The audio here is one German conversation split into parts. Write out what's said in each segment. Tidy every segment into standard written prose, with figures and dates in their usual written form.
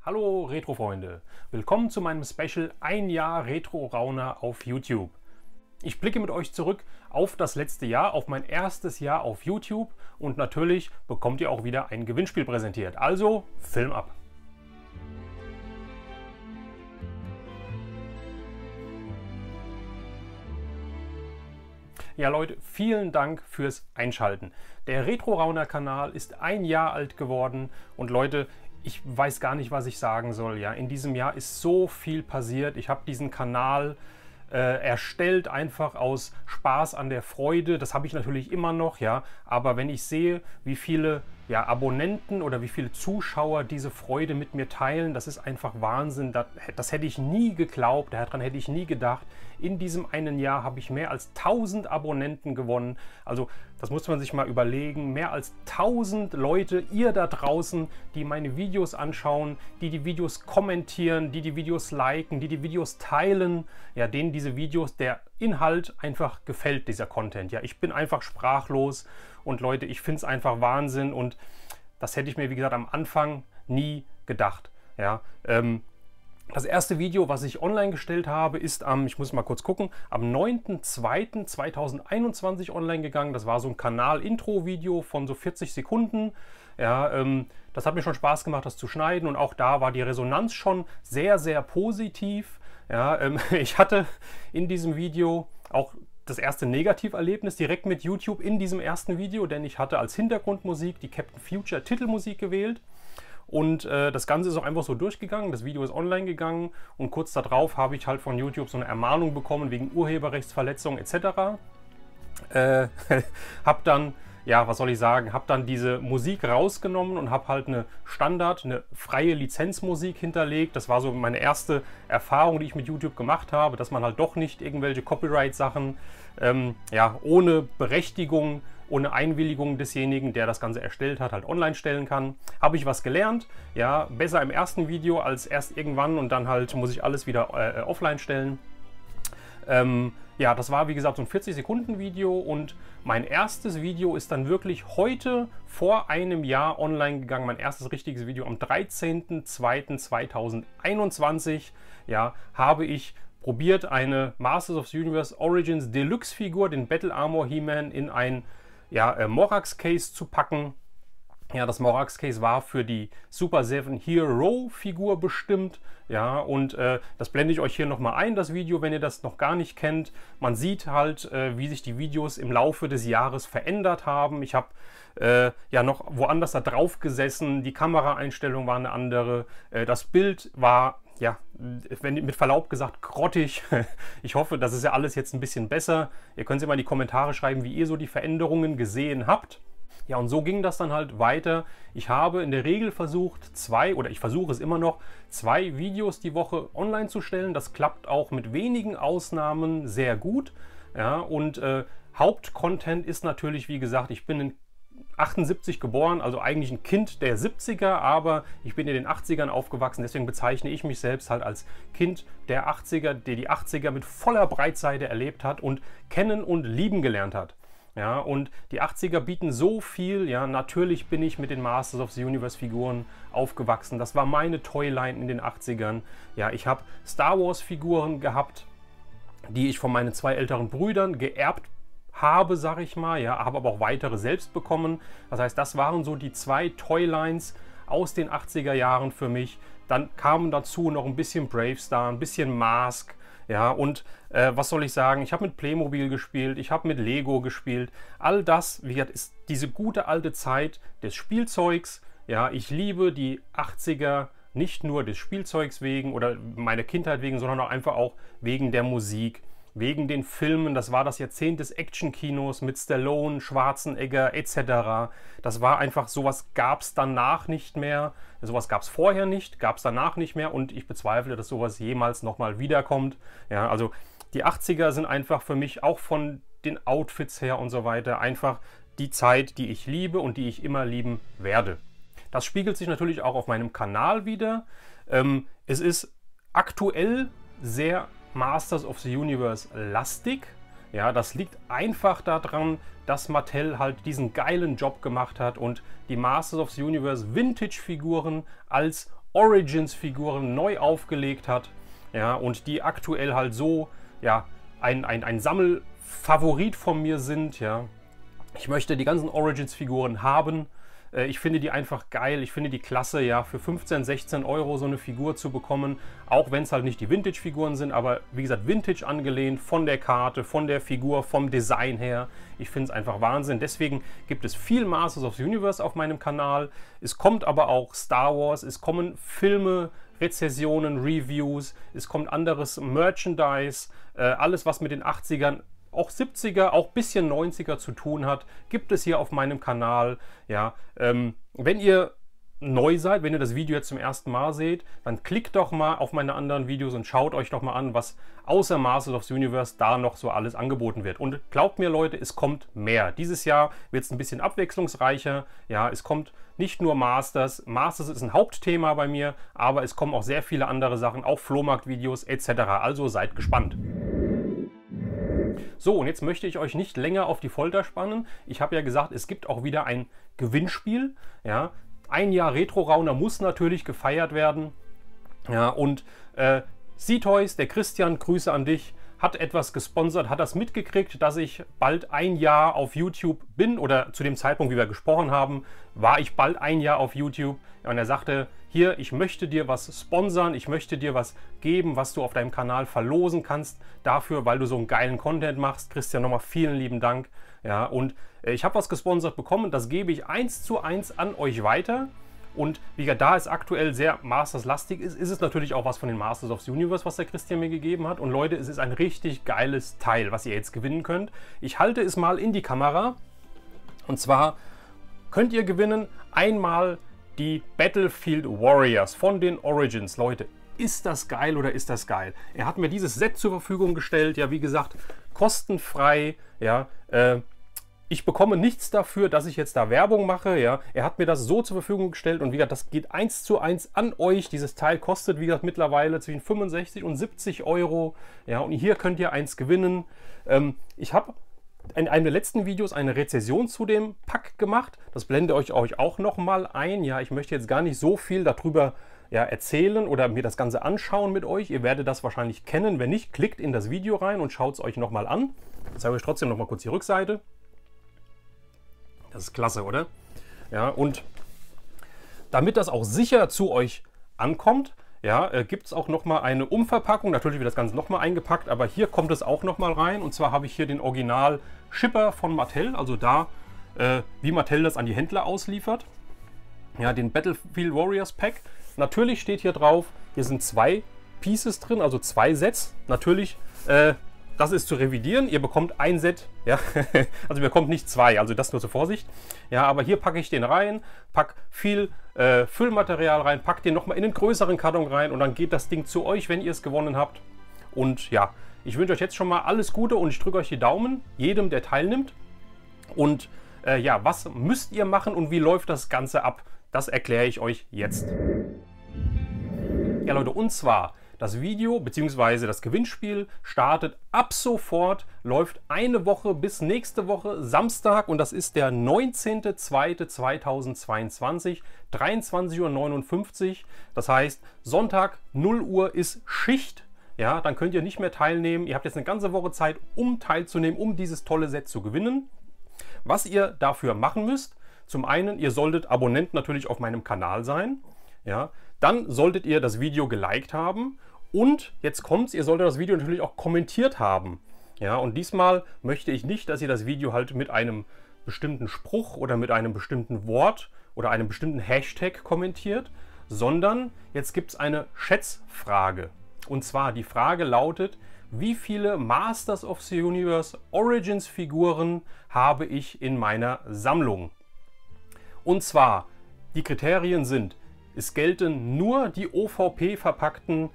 Hallo Retro-Freunde, willkommen zu meinem Special Ein Jahr Retro-Rauner auf YouTube. Ich blicke mit euch zurück auf das letzte Jahr, auf mein erstes Jahr auf YouTube und natürlich bekommt ihr auch wieder ein Gewinnspiel präsentiert. Also, Film ab! Ja Leute, vielen Dank fürs Einschalten. Der Retro-Rauner-Kanal ist ein Jahr alt geworden und Leute, ich weiß gar nicht, was ich sagen soll. Ja, in diesem Jahr ist so viel passiert. Ich habe diesen Kanal erstellt einfach aus Spaß an der Freude. Das habe ich natürlich immer noch, ja. Aber wenn ich sehe, wie viele Abonnenten oder wie viele Zuschauer diese Freude mit mir teilen, das ist einfach Wahnsinn. Das hätte ich nie geglaubt, daran hätte ich nie gedacht. In diesem einen Jahr habe ich mehr als 1000 Abonnenten gewonnen. Also das muss man sich mal überlegen. Mehr als 1000 Leute, ihr da draußen, die meine Videos anschauen, die die Videos kommentieren, die die Videos liken, die die Videos teilen, ja, denen diese Videos, der Inhalt einfach gefällt, dieser Content. Ja, ich bin einfach sprachlos und Leute, ich finde es einfach Wahnsinn und das hätte ich mir, wie gesagt, am Anfang nie gedacht. Ja, das erste Video, was ich online gestellt habe, ist ich muss mal kurz gucken, am 9.2.2021 online gegangen. Das war so ein Kanal-Intro-Video von so 40 Sekunden. Ja, das hat mir schon Spaß gemacht, das zu schneiden und auch da war die Resonanz schon sehr, sehr positiv. Ja, ich hatte in diesem Video auch das erste Negativerlebnis direkt mit YouTube in diesem ersten Video, denn ich hatte als Hintergrundmusik die Captain Future Titelmusik gewählt. Und das Ganze ist auch einfach so durchgegangen, das Video ist online gegangen und kurz darauf habe ich halt von YouTube so eine Ermahnung bekommen wegen Urheberrechtsverletzung etc. Hab dann, ja, was soll ich sagen, habe dann diese Musik rausgenommen und habe halt eine freie Lizenzmusik hinterlegt. Das war so meine erste Erfahrung, die ich mit YouTube gemacht habe, dass man halt doch nicht irgendwelche Copyright-Sachen ohne Berechtigung, ohne Einwilligung desjenigen, der das Ganze erstellt hat, halt online stellen kann. Habe ich was gelernt, ja, besser im ersten Video als erst irgendwann und dann halt muss ich alles wieder offline stellen. Ja, das war wie gesagt so ein 40-Sekunden-Video und mein erstes Video ist dann wirklich heute vor einem Jahr online gegangen. Mein erstes richtiges Video am 13.02.2021. Ja, habe ich probiert, eine Masters of the Universe Origins Deluxe Figur, den Battle Armor He-Man, in ein Morax Case zu packen. Ja, das Morax Case war für die Super 7 Hero Figur bestimmt. Ja, und das blende ich euch hier nochmal ein, das Video, wenn ihr das noch gar nicht kennt. Man sieht halt, wie sich die Videos im Laufe des Jahres verändert haben. Ich habe noch woanders da drauf gesessen, die Kameraeinstellung war eine andere, das Bild war, ja, mit Verlaub gesagt, grottig. Ich hoffe, das ist ja alles jetzt ein bisschen besser. Ihr könnt ja mal in die Kommentare schreiben, wie ihr so die Veränderungen gesehen habt. Ja, und so ging das dann halt weiter. Ich habe in der Regel versucht, ich versuche es immer noch, 2 Videos die Woche online zu stellen. Das klappt auch mit wenigen Ausnahmen sehr gut. Ja, und Hauptcontent ist natürlich, wie gesagt, ich bin in 78 geboren, also eigentlich ein Kind der 70er, aber ich bin in den 80ern aufgewachsen, deswegen bezeichne ich mich selbst halt als Kind der 80er, der die 80er mit voller Breitseite erlebt hat und kennen und lieben gelernt hat. Ja, und die 80er bieten so viel, ja, natürlich bin ich mit den Masters of the Universe Figuren aufgewachsen, das war meine Toyline in den 80ern. Ja, ich habe Star Wars Figuren gehabt, die ich von meinen 2 älteren Brüdern geerbt habe, sag ich mal, ja, habe aber auch weitere selbst bekommen. Das heißt, das waren so die 2 Toylines aus den 80er Jahren für mich. Dann kamen dazu noch ein bisschen Bravestar, ein bisschen Mask, ja, und was soll ich sagen, ich habe mit Playmobil gespielt, ich habe mit Lego gespielt. All das, wie gesagt, ist diese gute alte Zeit des Spielzeugs. Ja, ich liebe die 80er, nicht nur des Spielzeugs wegen oder meiner Kindheit wegen, sondern auch einfach auch wegen der Musik. Wegen den Filmen, das war das Jahrzehnt des Actionkinos mit Stallone, Schwarzenegger etc. Das war einfach, sowas gab es danach nicht mehr. Sowas gab es vorher nicht, gab es danach nicht mehr und ich bezweifle, dass sowas jemals nochmal wiederkommt. Ja, also die 80er sind einfach für mich auch von den Outfits her und so weiter einfach die Zeit, die ich liebe und die ich immer lieben werde. Das spiegelt sich natürlich auch auf meinem Kanal wider. Es ist aktuell sehr Masters of the Universe lastig. Ja, das liegt einfach daran, dass Mattel halt diesen geilen Job gemacht hat und die Masters of the Universe Vintage Figuren als Origins-Figuren neu aufgelegt hat, ja, und die aktuell halt so, ja, ein Sammelfavorit von mir sind, ja. Ich möchte die ganzen Origins-Figuren haben. Ich finde die einfach geil, ich finde die klasse, ja, für 15, 16 Euro so eine Figur zu bekommen, auch wenn es halt nicht die Vintage-Figuren sind, aber wie gesagt, Vintage angelehnt, von der Karte, von der Figur, vom Design her. Ich finde es einfach Wahnsinn. Deswegen gibt es viel Masters of the Universe auf meinem Kanal. Es kommt aber auch Star Wars, es kommen Filme, Rezensionen, Reviews, es kommt anderes Merchandise, alles was mit den 80ern, auch 70er, auch ein bisschen 90er zu tun hat, gibt es hier auf meinem Kanal. Ja, wenn ihr neu seid, wenn ihr das Video jetzt zum ersten Mal seht, dann klickt doch mal auf meine anderen Videos und schaut euch doch mal an, was außer Masters of the Universe da noch so alles angeboten wird. Und glaubt mir, Leute, es kommt mehr. Dieses Jahr wird es ein bisschen abwechslungsreicher. Ja, es kommt nicht nur Masters. Masters ist ein Hauptthema bei mir, aber es kommen auch sehr viele andere Sachen, auch Flohmarktvideos etc. Also seid gespannt. So, und jetzt möchte ich euch nicht länger auf die Folter spannen. Ich habe ja gesagt, es gibt auch wieder ein Gewinnspiel. Ja, ein Jahr Retro-Rauner muss natürlich gefeiert werden. Ja, und C-Toys, der Christian, Grüße an dich, hat etwas gesponsert, hat das mitgekriegt, dass ich bald ein Jahr auf YouTube bin, oder zu dem Zeitpunkt, wie wir gesprochen haben, war ich bald ein Jahr auf YouTube. Ja, und er sagte, hier, ich möchte dir was sponsern, ich möchte dir was geben, was du auf deinem Kanal verlosen kannst, dafür, weil du so einen geilen Content machst. Christian, nochmal vielen lieben Dank. Ja, und ich habe was gesponsert bekommen, das gebe ich 1:1 an euch weiter. Und wie gesagt, da es aktuell sehr Masters-lastig ist, ist es natürlich auch was von den Masters of the Universe, was der Christian mir gegeben hat. Und Leute, es ist ein richtig geiles Teil, was ihr jetzt gewinnen könnt. Ich halte es mal in die Kamera. Und zwar könnt ihr gewinnen einmal die Battlefield Warriors von den Origins. Leute, ist das geil oder ist das geil? Er hat mir dieses Set zur Verfügung gestellt. Ja, wie gesagt, kostenfrei. Ja, ich bekomme nichts dafür, dass ich jetzt da Werbung mache. Ja, er hat mir das so zur Verfügung gestellt und wie gesagt, das geht 1:1 an euch. Dieses Teil kostet, wie gesagt, mittlerweile zwischen 65 und 70 Euro. Ja, und hier könnt ihr eins gewinnen. Ich habe in einem der letzten Videos eine Rezension zu dem Pack gemacht. Das blende ich euch auch nochmal ein. Ja, ich möchte jetzt gar nicht so viel darüber erzählen oder mir das Ganze anschauen mit euch. Ihr werdet das wahrscheinlich kennen. Wenn nicht, klickt in das Video rein und schaut es euch nochmal an. Jetzt zeige ich euch trotzdem nochmal kurz die Rückseite. Das ist klasse, oder? Ja, und damit das auch sicher zu euch ankommt, ja, gibt es auch nochmal eine Umverpackung. Natürlich wird das Ganze nochmal eingepackt, aber hier kommt es auch nochmal rein. Und zwar habe ich hier den Original Shipper von Mattel, also da, wie Mattel das an die Händler ausliefert. Ja, den Battlefield Warriors Pack. Natürlich steht hier drauf, hier sind 2 Pieces drin, also 2 Sets. Natürlich, das ist zu revidieren. Ihr bekommt ein Set, ja, also ihr bekommt nicht 2, also das nur zur Vorsicht. Ja, aber hier packe ich den rein, pack viel Füllmaterial rein, pack den nochmal in den größeren Karton rein und dann geht das Ding zu euch, wenn ihr es gewonnen habt. Und ja, ich wünsche euch jetzt schon mal alles Gute und ich drücke euch die Daumen, jedem, der teilnimmt. Und ja, was müsst ihr machen und wie läuft das Ganze ab? Das erkläre ich euch jetzt. Ja, Leute, und zwar das Video bzw. das Gewinnspiel startet ab sofort, läuft eine Woche bis nächste Woche Samstag und das ist der 19.02.2022, 23:59 Uhr. Das heißt, Sonntag 0 Uhr ist Schicht. Ja, dann könnt ihr nicht mehr teilnehmen. Ihr habt jetzt eine ganze Woche Zeit, um teilzunehmen, um dieses tolle Set zu gewinnen. Was ihr dafür machen müsst, zum einen, ihr solltet Abonnent natürlich auf meinem Kanal sein. Ja, dann solltet ihr das Video geliked haben und jetzt kommt's, ihr solltet das Video natürlich auch kommentiert haben. Ja, und diesmal möchte ich nicht, dass ihr das Video halt mit einem bestimmten Spruch oder mit einem bestimmten Wort oder einem bestimmten Hashtag kommentiert, sondern jetzt gibt es eine Schätzfrage. Und zwar die Frage lautet, wie viele Masters of the Universe Origins Figuren habe ich in meiner Sammlung? Und zwar, die Kriterien sind, es gelten nur die OVP verpackten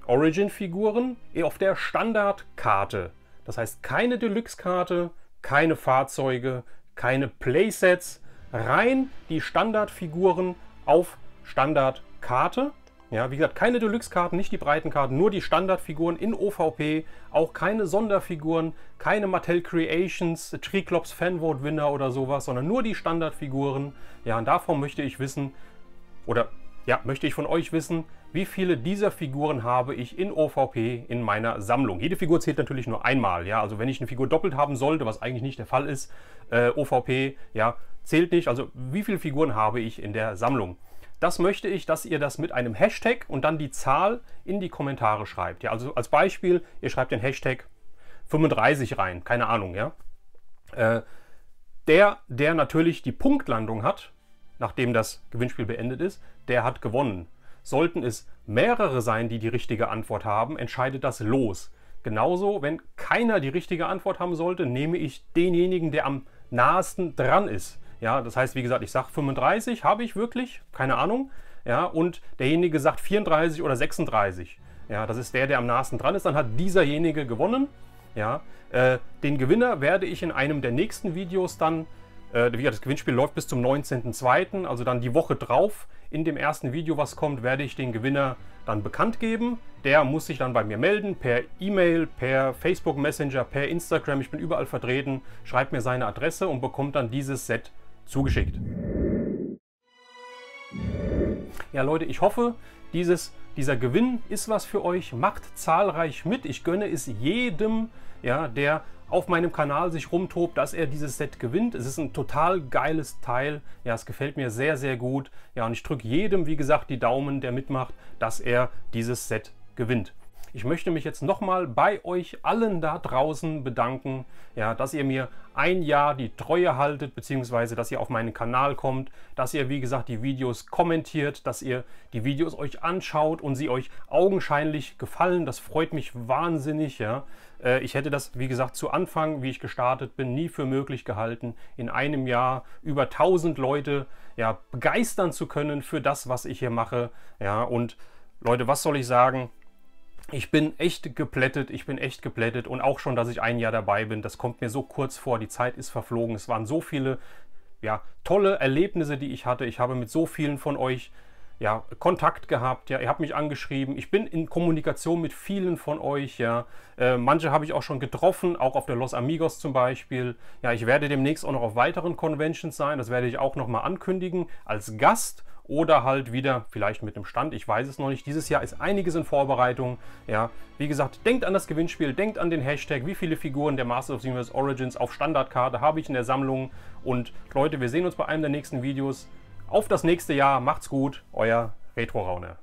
Origin-Figuren auf der Standardkarte. Das heißt keine Deluxe-Karte, keine Fahrzeuge, keine Playsets, rein die Standardfiguren auf Standardkarte. Ja, wie gesagt, keine Deluxe-Karten, nicht die Breitenkarten, nur die Standardfiguren in OVP, auch keine Sonderfiguren, keine Mattel Creations, Triclops Fanvote Winner oder sowas, sondern nur die Standardfiguren. Ja, und davon möchte ich wissen, oder ja, möchte ich von euch wissen, wie viele dieser Figuren habe ich in OVP in meiner Sammlung. Jede Figur zählt natürlich nur einmal. Ja? Also wenn ich eine Figur doppelt haben sollte, was eigentlich nicht der Fall ist, OVP, ja, zählt nicht. Also wie viele Figuren habe ich in der Sammlung? Das möchte ich, dass ihr das mit einem Hashtag und dann die Zahl in die Kommentare schreibt. Ja? Also als Beispiel, ihr schreibt den Hashtag 35 rein, keine Ahnung. Ja? Der natürlich die Punktlandung hat, nachdem das Gewinnspiel beendet ist, der hat gewonnen. Sollten es mehrere sein, die die richtige Antwort haben, entscheidet das Los. Genauso, wenn keiner die richtige Antwort haben sollte, nehme ich denjenigen, der am nahesten dran ist. Ja, das heißt, wie gesagt, ich sage 35, habe ich wirklich, keine Ahnung. Ja, und derjenige sagt 34 oder 36. Ja, das ist der am nahesten dran ist, dann hat dieserjenige gewonnen. Ja, den Gewinner werde ich in einem der nächsten Videos dann, das Gewinnspiel läuft bis zum 19.02., also dann die Woche drauf. In dem ersten Video, was kommt, werde ich den Gewinner dann bekannt geben. Der muss sich dann bei mir melden, per E-Mail, per Facebook Messenger, per Instagram. Ich bin überall vertreten, schreibt mir seine Adresse und bekommt dann dieses Set zugeschickt. Ja Leute, ich hoffe, dieser Gewinn ist was für euch. Macht zahlreich mit. Ich gönne es jedem, ja, der auf meinem Kanal sich rumtobt, dass er dieses Set gewinnt. Es ist ein total geiles Teil. Ja, es gefällt mir sehr, sehr gut. Ja, und ich drücke jedem, wie gesagt, die Daumen, der mitmacht, dass er dieses Set gewinnt. Ich möchte mich jetzt nochmal bei euch allen da draußen bedanken, ja, dass ihr mir ein Jahr die Treue haltet, beziehungsweise dass ihr auf meinen Kanal kommt, dass ihr, wie gesagt, die Videos kommentiert, dass ihr die Videos euch anschaut und sie euch augenscheinlich gefallen. Das freut mich wahnsinnig. Ja. Ich hätte das, wie gesagt, zu Anfang, wie ich gestartet bin, nie für möglich gehalten, in einem Jahr über 1000 Leute, ja, begeistern zu können für das, was ich hier mache. Ja. Und Leute, was soll ich sagen? Ich bin echt geplättet, und auch schon, dass ich ein Jahr dabei bin, das kommt mir so kurz vor, die Zeit ist verflogen. Es waren so viele, ja, tolle Erlebnisse, die ich hatte. Ich habe mit so vielen von euch, ja, Kontakt gehabt, ja, ihr habt mich angeschrieben. Ich bin in Kommunikation mit vielen von euch, ja. Manche habe ich auch schon getroffen, auch auf der Los Amigos zum Beispiel. Ja, ich werde demnächst auch noch auf weiteren Conventions sein, das werde ich auch noch mal ankündigen, als Gast. Oder halt wieder vielleicht mit dem Stand, ich weiß es noch nicht. Dieses Jahr ist einiges in Vorbereitung. Ja, wie gesagt, denkt an das Gewinnspiel, denkt an den Hashtag, wie viele Figuren der Masters of the Universe Origins auf Standardkarte habe ich in der Sammlung. Und Leute, wir sehen uns bei einem der nächsten Videos. Auf das nächste Jahr, macht's gut, euer Retro Rauner.